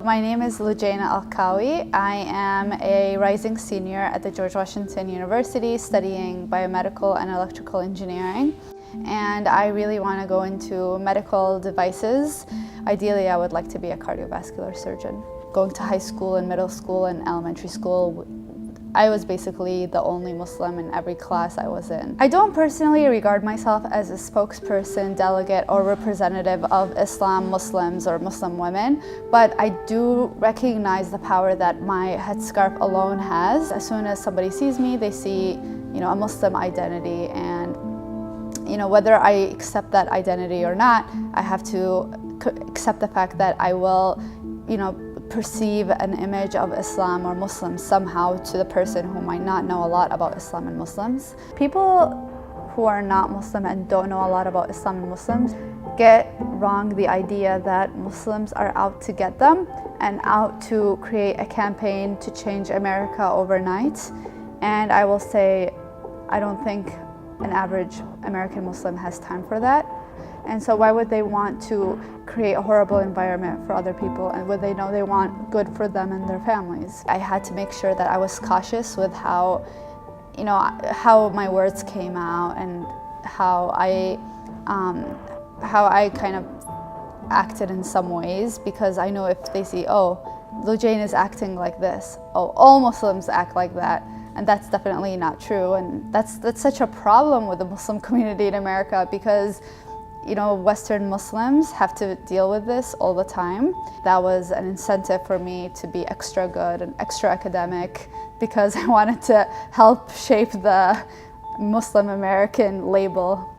My name is Lujaina Alkawi. I am a rising senior at the George Washington University studying biomedical and electrical engineering. And I really want to go into medical devices. Ideally, I would like to be a cardiovascular surgeon. Going to high school and middle school and elementary school, I was basically the only Muslim in every class I was in. I don't personally regard myself as a spokesperson, delegate, or representative of Islam Muslims or Muslim women, but I do recognize the power that my headscarf alone has. As soon as somebody sees me, they see, a Muslim identity, and whether I accept that identity or not, I have to accept the fact that I will, perceive an image of Islam or Muslims somehow to the person who might not know a lot about Islam and Muslims. People who are not Muslim and don't know a lot about Islam and Muslims get wrong the idea that Muslims are out to get them and out to create a campaign to change America overnight. And I will say, I don't think an average American Muslim has time for that. And so why would they want to create a horrible environment for other people, and would they know they want good for them and their families? I had to make sure that I was cautious with how my words came out and how I kind of acted in some ways, because I know if they see, Lujaina is acting like this, all Muslims act like that, and that's definitely not true. And that's such a problem with the Muslim community in America, because Western Muslims have to deal with this all the time. That was an incentive for me to be extra good and extra academic, because I wanted to help shape the Muslim American label.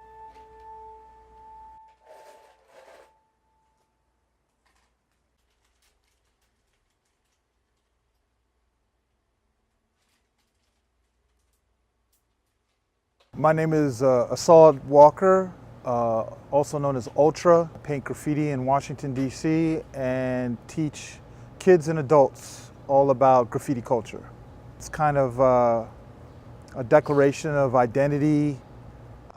My name is Assadi Walker. Also known as Ultra. I paint graffiti in Washington, D.C. and teach kids and adults all about graffiti culture. It's kind of a declaration of identity.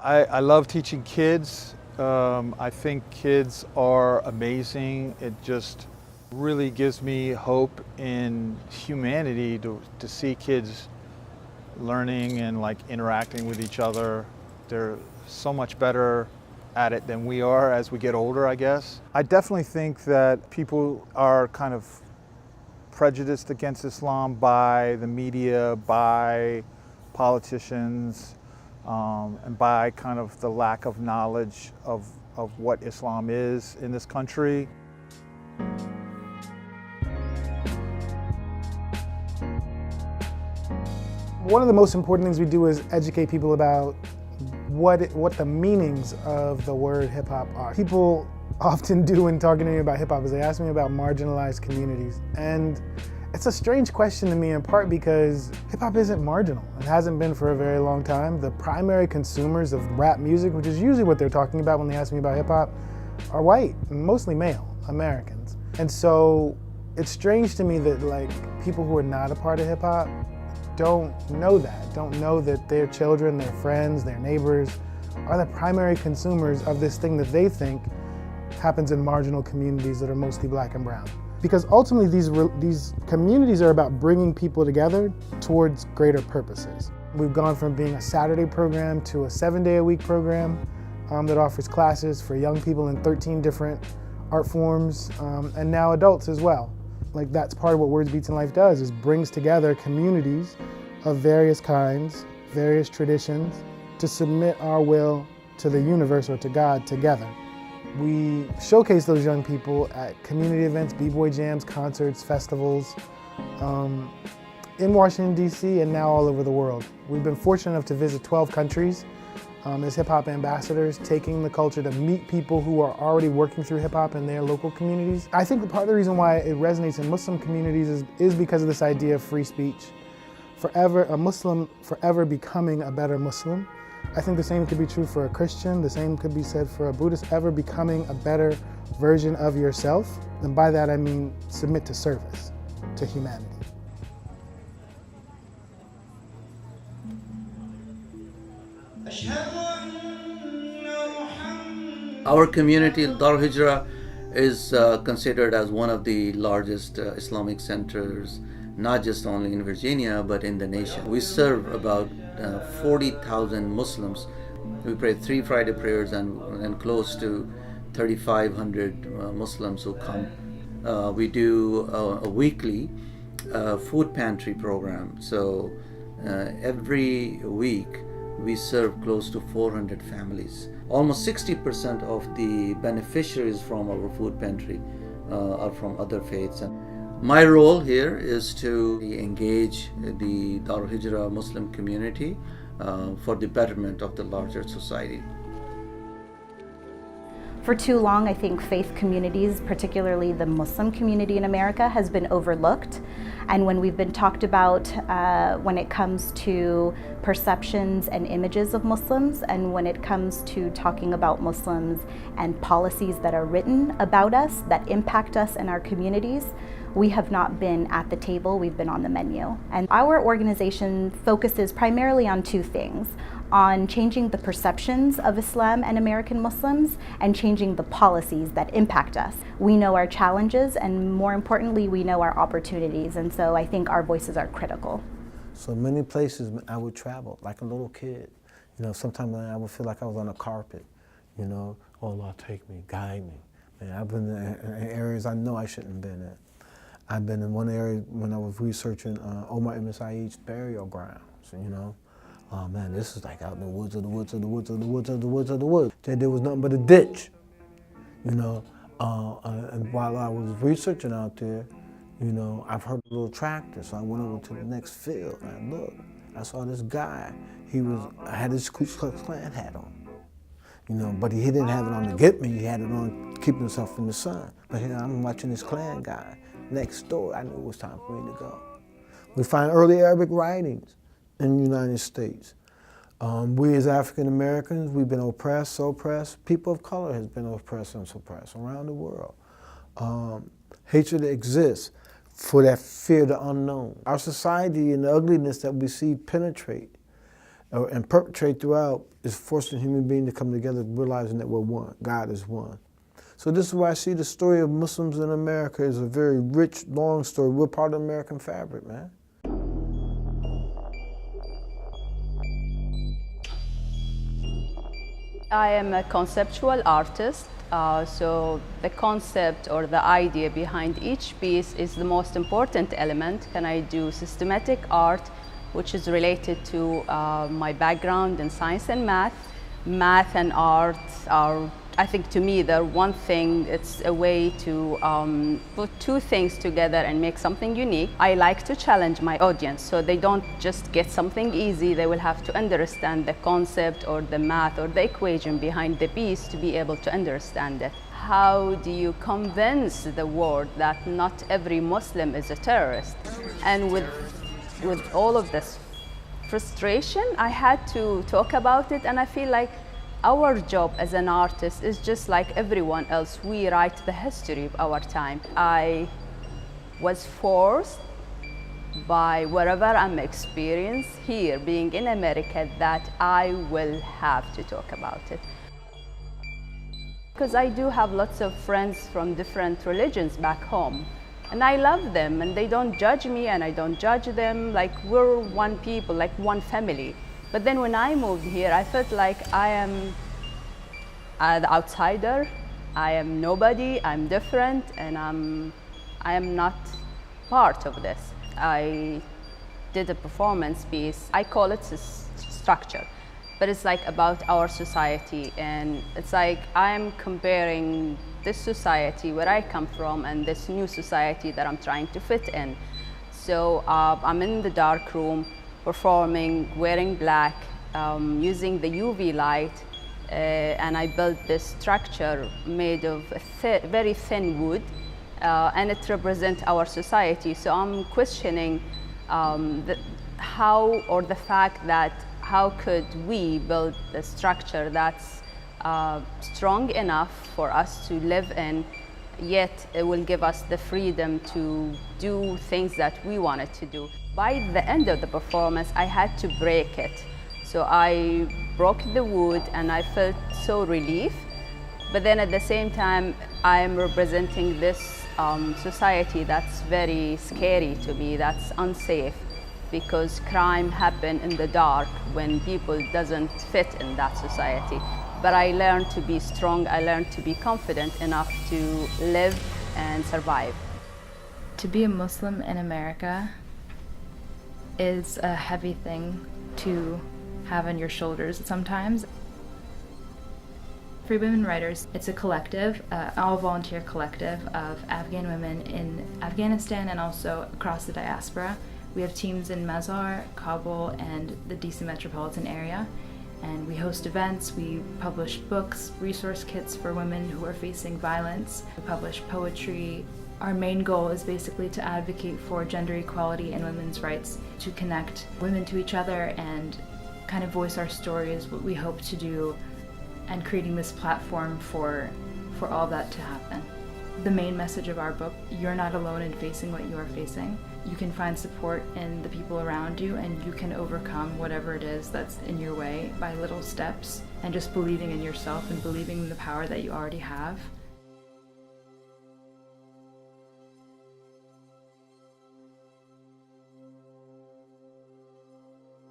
I love teaching kids. I think kids are amazing. It just really gives me hope in humanity to see kids learning and interacting with each other. They're so much better at it than we are as we get older, I guess. I definitely think that people are kind of prejudiced against Islam by the media, by politicians, and by kind of the lack of knowledge of what Islam is in this country. One of the most important things we do is educate people about what the meanings of the word hip hop are. People often do when talking to me about hip hop is they ask me about marginalized communities. And it's a strange question to me, in part because hip hop isn't marginal. It hasn't been for a very long time. The primary consumers of rap music, which is usually what they're talking about when they ask me about hip hop, are white, mostly male Americans. And so it's strange to me that people who are not a part of hip hop don't know that their children, their friends, their neighbors are the primary consumers of this thing that they think happens in marginal communities that are mostly black and brown. Because ultimately these communities are about bringing people together towards greater purposes. We've gone from being a Saturday program to a 7-day-a-week program that offers classes for young people in 13 different art forms, and now adults as well. That's part of what Words, Beats, and Life does, is brings together communities of various kinds, various traditions, to submit our will to the universe or to God together. We showcase those young people at community events, b-boy jams, concerts, festivals, in Washington, D.C. and now all over the world. We've been fortunate enough to visit 12 countries as hip-hop ambassadors, taking the culture to meet people who are already working through hip-hop in their local communities. I think part of the reason why it resonates in Muslim communities is because of this idea of free speech. A Muslim forever becoming a better Muslim. I think the same could be true for a Christian, the same could be said for a Buddhist, ever becoming a better version of yourself. And by that I mean submit to service, to humanity. Our community, Dar Hijra, is considered as one of the largest Islamic centers, not just only in Virginia, but in the nation. We serve about 40,000 Muslims. We pray 3 Friday prayers and close to 3,500 Muslims who come. We do a weekly food pantry program. So every week we serve close to 400 families. Almost 60% of the beneficiaries from our food pantry are from other faiths. And my role here is to engage the Darul Hijra Muslim community for the betterment of the larger society. For too long, I think faith communities, particularly the Muslim community in America, has been overlooked. And when we've been talked about when it comes to perceptions and images of Muslims, and when it comes to talking about Muslims and policies that are written about us that impact us and our communities, we have not been at the table, we've been on the menu. And our organization focuses primarily on 2 things: on changing the perceptions of Islam and American Muslims, and changing the policies that impact us. We know our challenges, and more importantly, we know our opportunities, and so I think our voices are critical. So many places I would travel, like a little kid. You know, sometimes I would feel like I was on a carpet, you know, oh Lord, take me, guide me. Man, I've been in areas I know I shouldn't have been in. I've been in one area when I was researching Omar ibn Said's burial grounds, you know. Oh man, this is like out in the woods of the woods of the woods of the woods of the woods of the woods. There was nothing but a ditch, you know. And while I was researching out there, you know, I've heard a little tractor, so I went over to the next field and I looked. I saw this guy. Had his Ku Klux Klan hat on, you know, but he didn't have it on to get me. He had it on to keep himself from the sun. But here I'm watching this Klan guy next door. I knew it was time for me to go. We find early Arabic writings in the United States. We as African Americans, we've been oppressed, suppressed. People of color has been oppressed and suppressed around the world. Hatred exists for that fear of the unknown. Our society and the ugliness that we see penetrate and perpetrate throughout is forcing human beings to come together, realizing that we're one. God is one. So this is why I see the story of Muslims in America is a very rich, long story. We're part of the American fabric, man. I am a conceptual artist, so the concept or the idea behind each piece is the most important element. And I do systematic art, which is related to my background in science and math. Math and art are, I think, to me, they're one thing. It's a way to put 2 things together and make something unique. I like to challenge my audience, so they don't just get something easy. They will have to understand the concept or the math or the equation behind the piece to be able to understand it. How do you convince the world that not every Muslim is a terrorist? And with all of this frustration, I had to talk about it, and I feel like our job as an artist is just like everyone else. We write the history of our time. I was forced by whatever I'm experiencing here, being in America, that I will have to talk about it. Because I do have lots of friends from different religions back home. And I love them, and they don't judge me, and I don't judge them. Like, we're one people, like one family. But then when I moved here, I felt like I am the outsider. I am nobody, I'm different, and I am not part of this. I did a performance piece. I call it structure, but it's like about our society. And it's like I'm comparing this society where I come from and this new society that I'm trying to fit in. So I'm in the dark room, performing, wearing black, using the UV light, and I built this structure made of very thin wood, and it represents our society. So I'm questioning the fact that how could we build a structure that's strong enough for us to live in, yet it will give us the freedom to do things that we wanted to do. By the end of the performance, I had to break it. So I broke the wood and I felt so relief. But then at the same time, I'm representing this society that's very scary to me, that's unsafe, because crime happens in the dark when people doesn't fit in that society. But I learned to be strong, I learned to be confident enough to live and survive. To be a Muslim in America is a heavy thing to have on your shoulders sometimes. Free Women Writers, it's a collective, all-volunteer collective of Afghan women in Afghanistan and also across the diaspora. We have teams in Mazar, Kabul, and the DC metropolitan area. And we host events, we publish books, resource kits for women who are facing violence. We publish poetry. Our main goal is basically to advocate for gender equality and women's rights, to connect women to each other and kind of voice our stories, what we hope to do, and creating this platform for all that to happen. The main message of our book, you're not alone in facing what you are facing. You can find support in the people around you, and you can overcome whatever it is that's in your way by little steps, and just believing in yourself and believing in the power that you already have.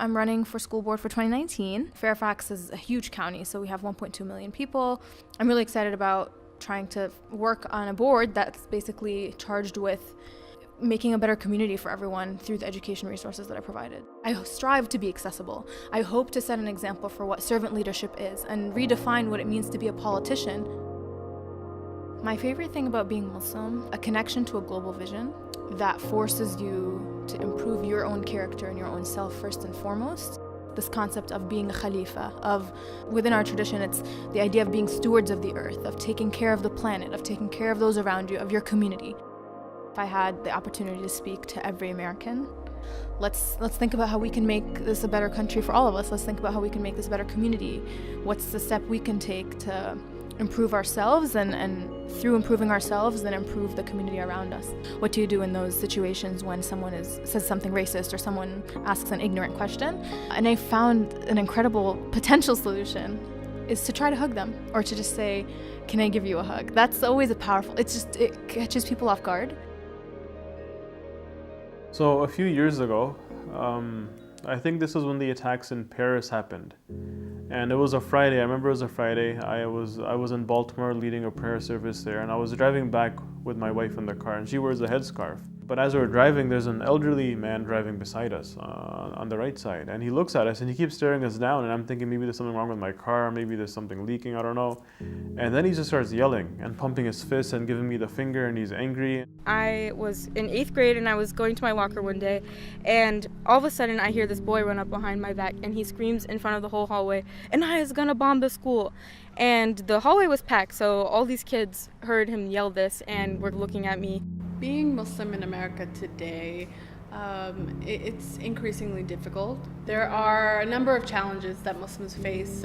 I'm running for school board for 2019. Fairfax is a huge county, so we have 1.2 million people. I'm really excited about trying to work on a board that's basically charged with making a better community for everyone through the education resources that I provided. I strive to be accessible. I hope to set an example for what servant leadership is and redefine what it means to be a politician. My favorite thing about being Muslim, a connection to a global vision that forces you to improve your own character and your own self first and foremost. This concept of being a khalifa, within our tradition, it's the idea of being stewards of the earth, of taking care of the planet, of taking care of those around you, of your community. If I had the opportunity to speak to every American, let's think about how we can make this a better country for all of us. Let's think about how we can make this a better community. What's the step we can take to improve ourselves and through improving ourselves, then improve the community around us? What do you do in those situations when someone says something racist or someone asks an ignorant question? And I found an incredible potential solution is to try to hug them or to just say, "Can I give you a hug?" That's always it catches people off guard. So a few years ago, I think this was when the attacks in Paris happened. And it was a Friday. I remember it was a Friday. I was in Baltimore leading a prayer service there, and I was driving back with my wife in the car, and she wears a headscarf. But as we were driving, there's an elderly man driving beside us on the right side, and he looks at us and he keeps staring us down, and I'm thinking maybe there's something wrong with my car, maybe there's something leaking, I don't know. And then he just starts yelling and pumping his fist and giving me the finger, and he's angry. I was in 8th grade and I was going to my locker one day, and all of a sudden I hear this boy run up behind my back, and he screams in front of the whole hallway, "Anaya is gonna bomb the school." And the hallway was packed, so all these kids heard him yell this and were looking at me. Being Muslim in America today, it's increasingly difficult. There are a number of challenges that Muslims face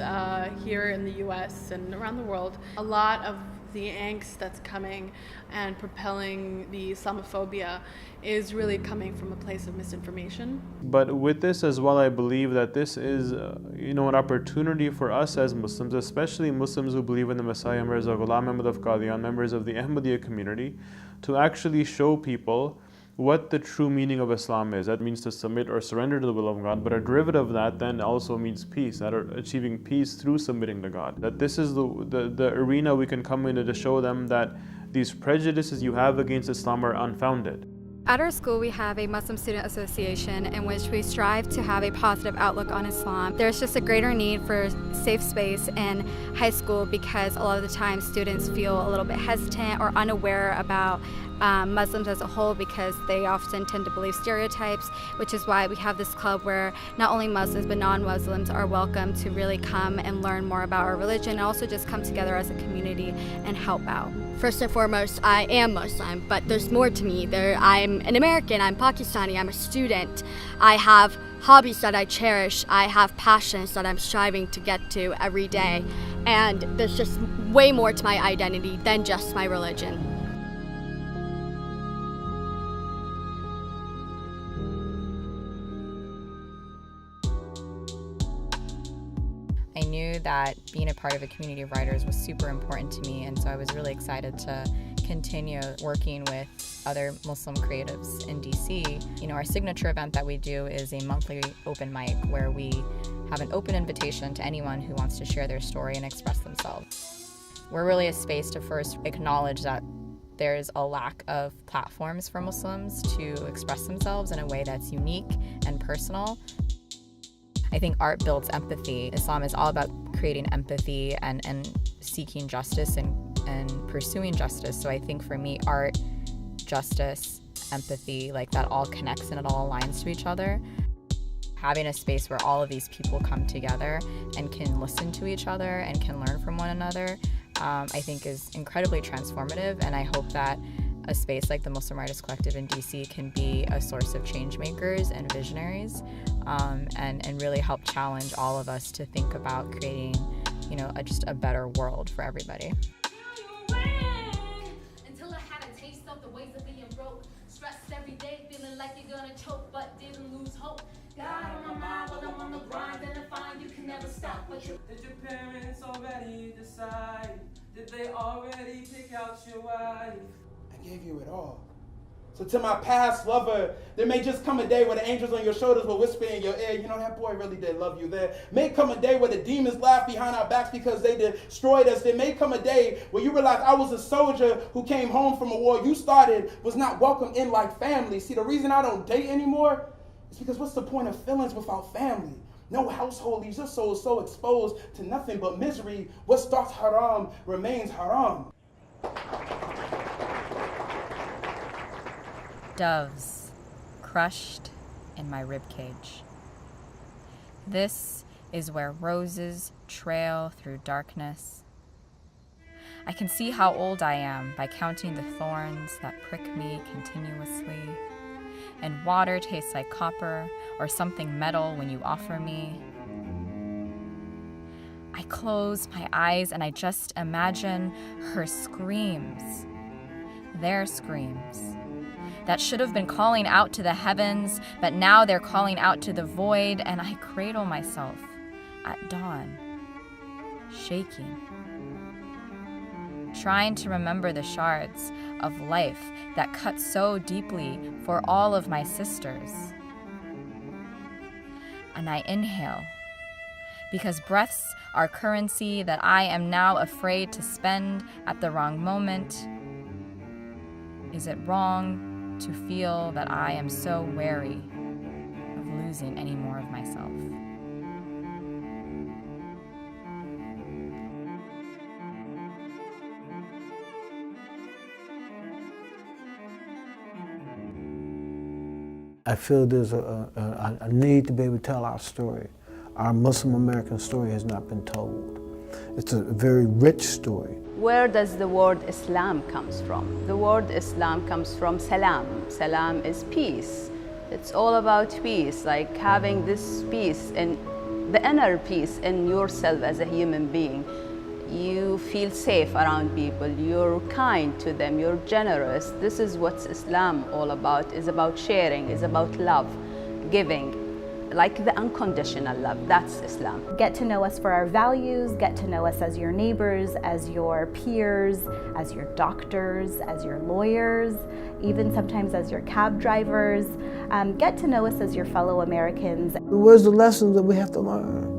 here in the US and around the world. A lot of the angst that's coming and propelling the Islamophobia is really coming from a place of misinformation. But with this as well, I believe that this is an opportunity for us as Muslims, especially Muslims who believe in the Messiah, Mirza Ghulam Ahmad of Qadian, members of the Ahmadiyya community, to actually show people what the true meaning of Islam is. That means to submit or surrender to the will of God, but a derivative of that then also means peace, that are achieving peace through submitting to God. That this is the arena we can come in to show them that these prejudices you have against Islam are unfounded. At our school, we have a Muslim Student Association in which we strive to have a positive outlook on Islam. There's just a greater need for safe space in high school because a lot of the time students feel a little bit hesitant or unaware about Muslims as a whole because they often tend to believe stereotypes, which is why we have this club where not only Muslims but non-Muslims are welcome to really come and learn more about our religion and also just come together as a community and help out. First and foremost, I am Muslim, but there's more to me. I'm an American, I'm Pakistani, I'm a student. I have hobbies that I cherish, I have passions that I'm striving to get to every day, and there's just way more to my identity than just my religion. I knew that being a part of a community of writers was super important to me, and so I was really excited to continue working with other Muslim creatives in DC. You know, our signature event that we do is a monthly open mic where we have an open invitation to anyone who wants to share their story and express themselves. We're really a space to first acknowledge that there's a lack of platforms for Muslims to express themselves in a way that's unique and personal. I think art builds empathy. Islam is all about creating empathy and seeking justice and pursuing justice. So I think for me, art, justice, empathy, like that all connects and it all aligns to each other. Having a space where all of these people come together and can listen to each other and can learn from one another, I think is incredibly transformative, and I hope that a space like the Muslim Writers Collective in DC can be a source of change makers and visionaries, and really help challenge all of us to think about creating, you know, just a better world for everybody. Until I had a taste of the ways of being broke, stressed every day, feeling like you're gonna choke, but didn't lose hope. God on my mind while I'm on the grind, and I find you can never stop. But you Did your parents already decide? Did they already pick out your wife? I gave you it all. So to my past lover, there may just come a day where the angels on your shoulders will whisper in your ear, you know, that boy really did love you. There may come a day where the demons laugh behind our backs because they destroyed us. There may come a day where you realize I was a soldier who came home from a war you started, was not welcomed in like family. See, the reason I don't date anymore is because what's the point of feelings without family? No household leaves your soul so exposed to nothing but misery. What starts haram remains haram. Doves crushed in my ribcage. This is where roses trail through darkness. I can see how old I am by counting the thorns that prick me continuously. And water tastes like copper or something metal when you offer me. I close my eyes and I just imagine her screams, their screams, that should have been calling out to the heavens, but now they're calling out to the void, and I cradle myself at dawn, shaking, trying to remember the shards of life that cut so deeply for all of my sisters. And I inhale, because breaths are currency that I am now afraid to spend at the wrong moment. Is it wrong to feel that I am so wary of losing any more of myself? I feel there's a need to be able to tell our story. Our Muslim American story has not been told. It's a very rich story. Where does the word Islam comes from? The word Islam comes from salam. Salam is peace. It's all about peace, like having this peace and the inner peace in yourself as a human being. You feel safe around people, you're kind to them, you're generous. This is what Islam all about, is about sharing, is about love, giving, like the unconditional love. That's Islam. Get to know us for our values, get to know us as your neighbors, as your peers, as your doctors, as your lawyers, even sometimes as your cab drivers. Get to know us as your fellow Americans. Where's the lessons that we have to learn?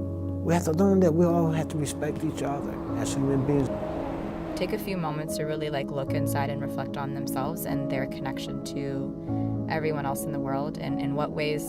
We have to learn that we all have to respect each other as human beings. Take a few moments to really look inside and reflect on themselves and their connection to everyone else in the world, and in what ways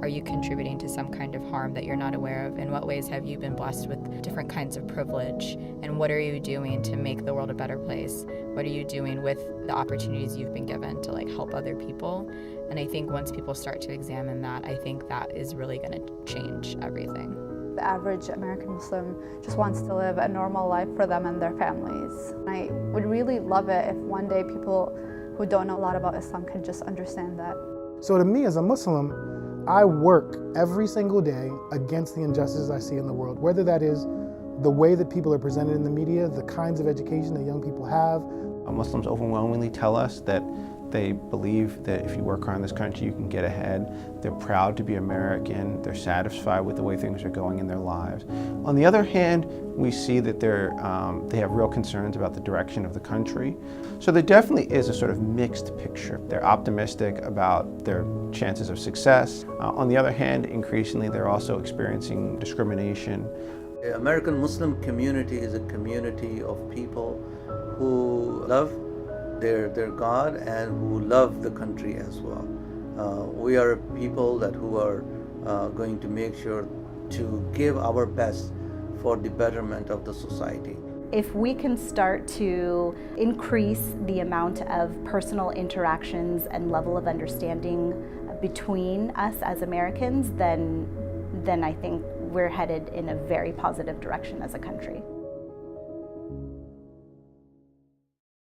are you contributing to some kind of harm that you're not aware of? In what ways have you been blessed with different kinds of privilege? And what are you doing to make the world a better place? What are you doing with the opportunities you've been given to help other people? And I think once people start to examine that, I think that is really going to change everything. The average American Muslim just wants to live a normal life for them and their families. I would really love it if one day people who don't know a lot about Islam could just understand that. So to me as a Muslim, I work every single day against the injustices I see in the world, whether that is the way that people are presented in the media, the kinds of education that young people have. Muslims overwhelmingly tell us that They believe that if you work hard in this country, you can get ahead. They're proud to be American. They're satisfied with the way things are going in their lives. On the other hand, we see that they have real concerns about the direction of the country. So there definitely is a sort of mixed picture. They're optimistic about their chances of success. On the other hand, increasingly, they're also experiencing discrimination. The American Muslim community is a community of people who love their God and who love the country as well. We are people who are going to make sure to give our best for the betterment of the society. If we can start to increase the amount of personal interactions and level of understanding between us as Americans, then I think we're headed in a very positive direction as a country.